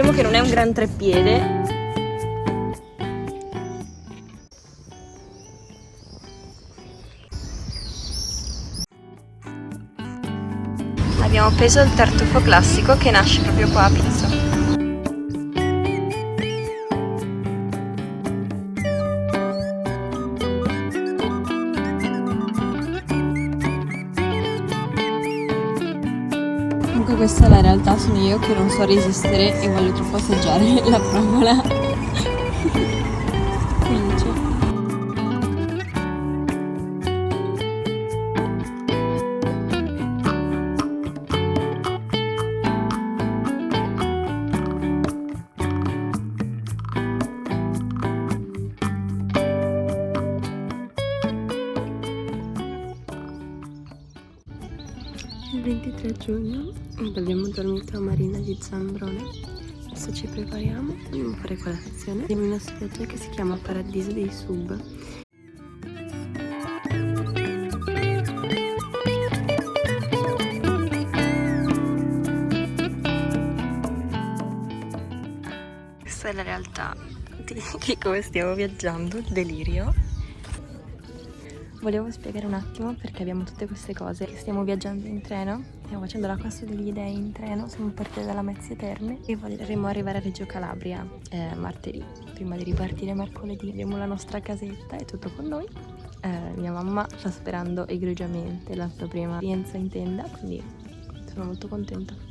Diciamo che non è un gran treppiede. Abbiamo preso il tartufo classico che nasce proprio qua a Pizzo. Comunque questa è la realtà, sono io che non so resistere e voglio troppo assaggiare la provola. Felice. Il 23 giugno abbiamo dormito a Marina di Zambrone. Adesso ci prepariamo, andiamo a fare colazione. Andiamo in una spiaggia che si chiama Paradiso dei Sub. Questa è la realtà di come stiamo viaggiando, delirio. Volevo spiegare un attimo perché abbiamo tutte queste cose. Stiamo viaggiando in treno, stiamo facendo la Costa degli Dei in treno, siamo partiti dalla Mezzia Terme e voleremo arrivare a Reggio Calabria martedì, prima di ripartire mercoledì. Abbiamo la nostra casetta e tutto con noi. Mia mamma sta sperando egregiamente la sua prima esperienza in tenda, quindi sono molto contenta.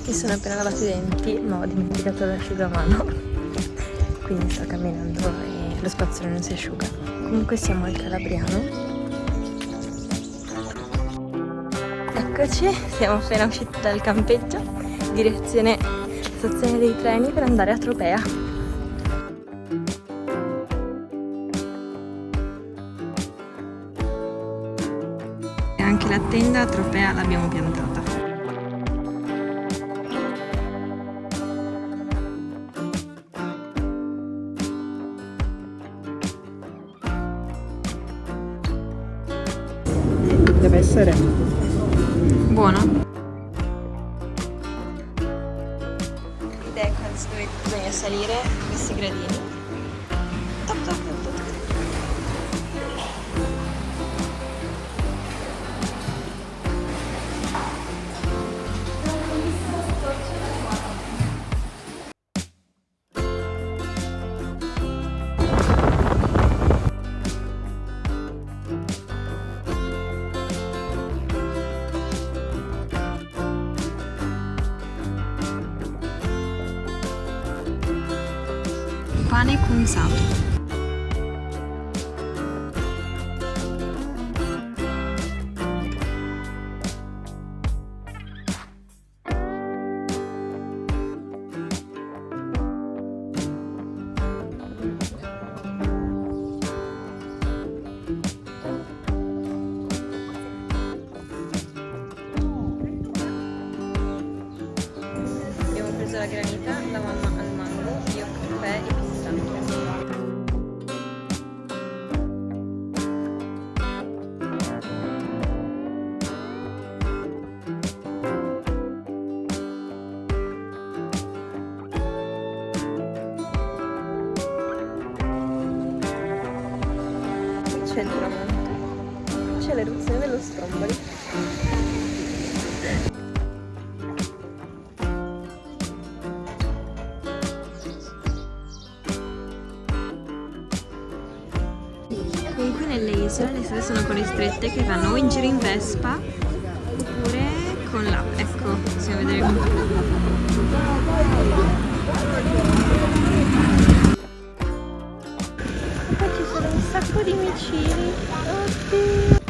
Mi sono appena lavato i denti, ma ho dimenticato l'asciugamano, quindi sto camminando e lo spazzolo non si asciuga. Comunque siamo al Calabriano. Eccoci, siamo appena usciti dal campeggio, direzione stazione dei treni per andare a Tropea. E anche la tenda a Tropea l'abbiamo piantata. Deve essere buono. Ed è dove bisogna salire questi gradini. Top, top, top, top. Pane cunzato. Abbiamo preso la granita, la mamma al mango, io caffè e pistacchio. C'è il tramonto, c'è l'eruzione dello Stromboli. Attenzione, le strade sono così strette che vanno o in giro in Vespa oppure con l'app. Ecco, possiamo vedere qui. Qua ci sono un sacco di micini. Oddio.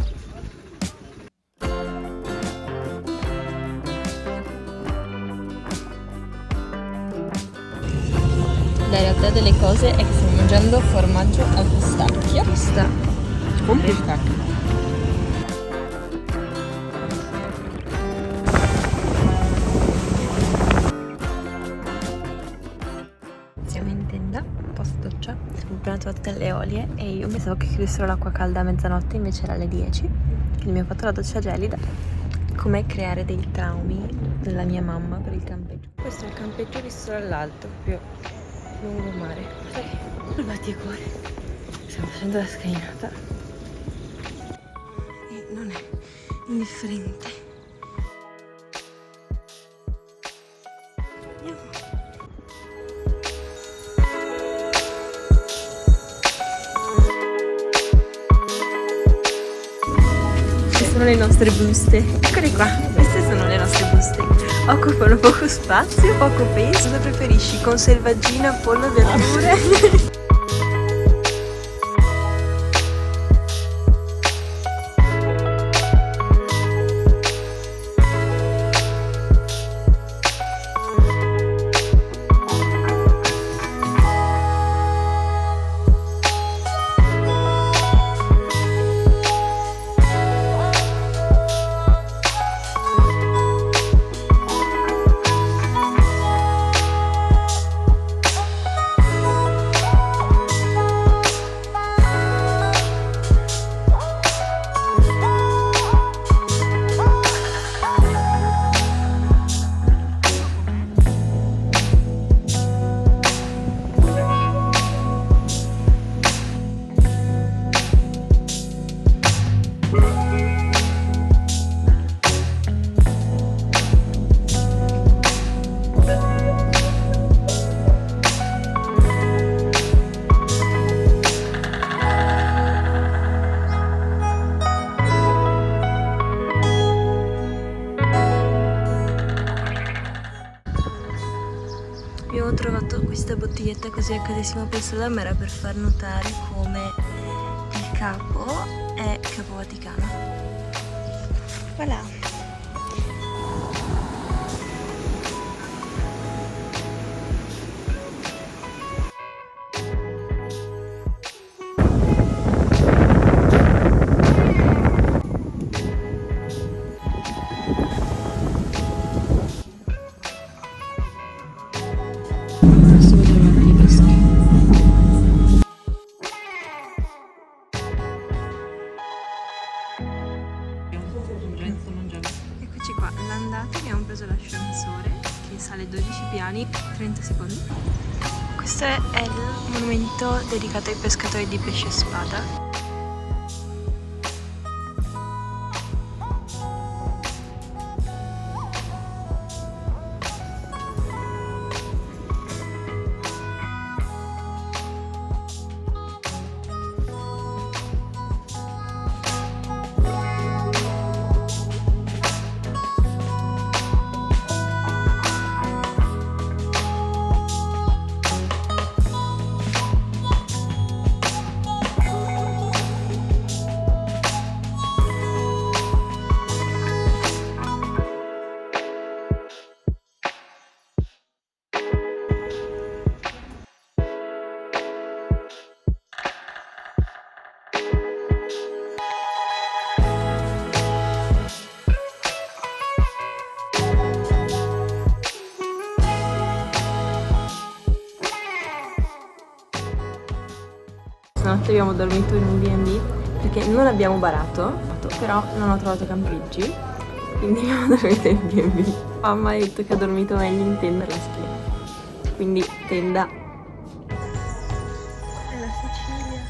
La realtà delle cose è che stiamo mangiando formaggio al pistacchio. Con pistacchio. Siamo in tenda, post doccia, abbiamo appena trovato delle olie e io pensavo che chiudessero l'acqua calda a mezzanotte, invece era alle 10, quindi mi ho fatto la doccia gelida. Come creare dei traumi nella mia mamma per il campeggio. Questo è il campeggio visto dall'alto, proprio lungomare. Col batticuore. Stiamo facendo la scalinata e non è indifferente. Andiamo. Queste sono le nostre buste. Eccole qua, queste sono le nostre buste. Occupano poco spazio, poco peso. Cosa preferisci? Con selvaggina, pollo, verdure? Abbiamo trovato questa bottiglietta così a casissimo presso da me, era per far notare come il capo è Capo Vaticano. Voilà. Eccoci qua, l'andata abbiamo preso l'ascensore che sale 12 piani, 30 secondi. Questo è il monumento dedicato ai pescatori di pesce spada. Stanotte abbiamo dormito in un B&B perché non abbiamo barato, però non ho trovato campeggi, quindi abbiamo dormito in B&B. Mamma ha detto che ha dormito meglio in tenda per la schiena, quindi tenda. È la Sicilia.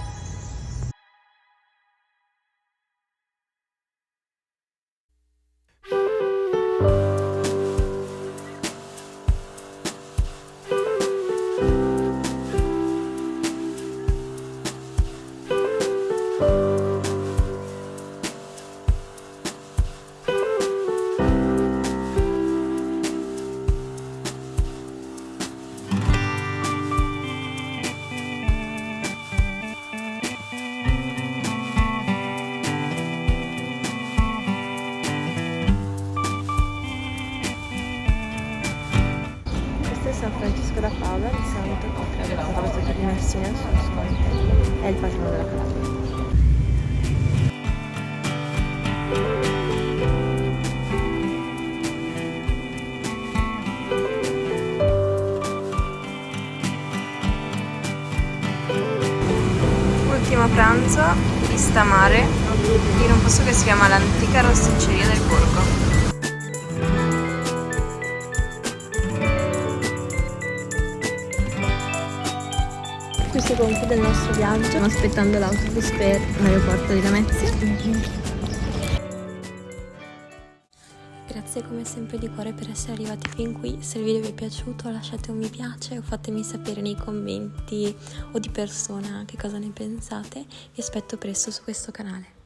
della fava, che siamo venuti qua per aver fatto questo giro di Messina sul Sconte, è il patrono della Calabria. Ultimo pranzo, vista mare, in un posto che si chiama l'antica rosticceria del borgo. Qui si conclude il nostro viaggio, stiamo aspettando l'autobus per l'aeroporto di Lamezia. Grazie come sempre di cuore per essere arrivati fin qui. Se il video vi è piaciuto lasciate un mi piace o fatemi sapere nei commenti o di persona che cosa ne pensate. Vi aspetto presto su questo canale.